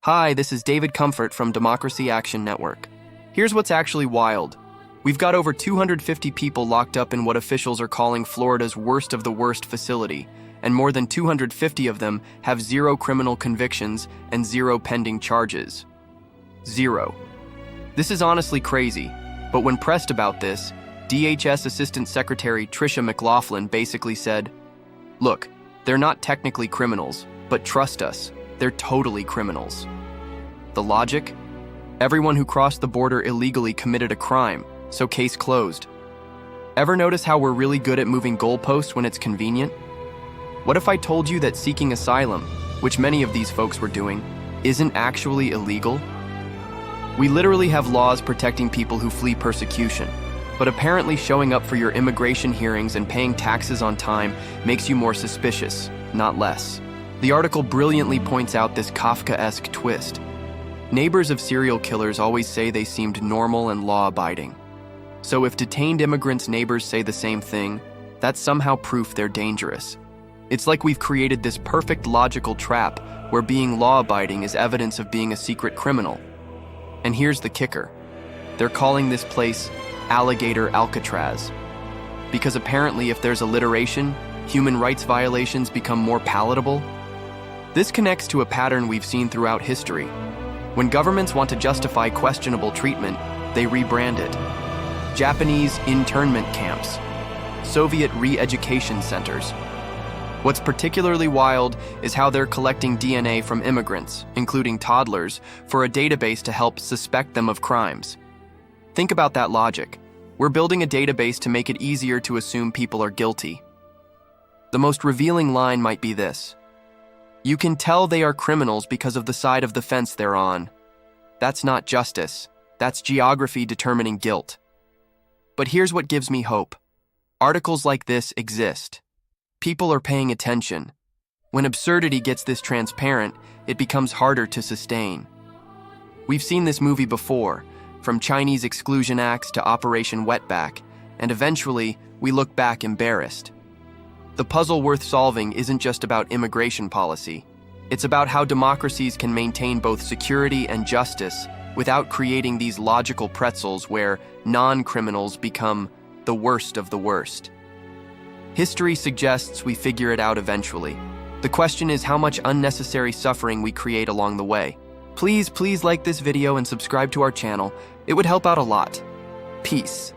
Hi, this is David Comfort from Democracy Action Network. Here's what's actually wild. We've got over 250 people locked up in what officials are calling Florida's worst of the worst facility, and more than 250 of them have 0 criminal convictions and 0 pending charges. 0. This is honestly crazy, but when pressed about this, DHS Assistant Secretary Tricia McLaughlin basically said, "Look, they're not technically criminals, but trust us, they're totally criminals." The logic? Everyone who crossed the border illegally committed a crime, so case closed. Ever notice how we're really good at moving goalposts when it's convenient? What if I told you that seeking asylum, which many of these folks were doing, isn't actually illegal? We literally have laws protecting people who flee persecution, but apparently showing up for your immigration hearings and paying taxes on time makes you more suspicious, not less. The article brilliantly points out this Kafkaesque twist. Neighbors of serial killers always say they seemed normal and law-abiding. So if detained immigrants' neighbors say the same thing, that's somehow proof they're dangerous. It's like we've created this perfect logical trap where being law-abiding is evidence of being a secret criminal. And here's the kicker. They're calling this place Alligator Alcatraz. Because apparently if there's alliteration, human rights violations become more palatable. This connects to a pattern we've seen throughout history. When governments want to justify questionable treatment, they rebrand it. Japanese internment camps, Soviet re-education centers. What's particularly wild is how they're collecting DNA from immigrants, including toddlers, for a database to help suspect them of crimes. Think about that logic. We're building a database to make it easier to assume people are guilty. The most revealing line might be this: "You can tell they are criminals because of the side of the fence they're on." That's not justice. That's geography determining guilt. But here's what gives me hope. Articles like this exist. People are paying attention. When absurdity gets this transparent, it becomes harder to sustain. We've seen this movie before, from Chinese exclusion acts to Operation Wetback, and eventually, we look back embarrassed. The puzzle worth solving isn't just about immigration policy. It's about how democracies can maintain both security and justice without creating these logical pretzels where non-criminals become the worst of the worst. History suggests we figure it out eventually. The question is how much unnecessary suffering we create along the way. Please like this video and subscribe to our channel. It would help out a lot. Peace.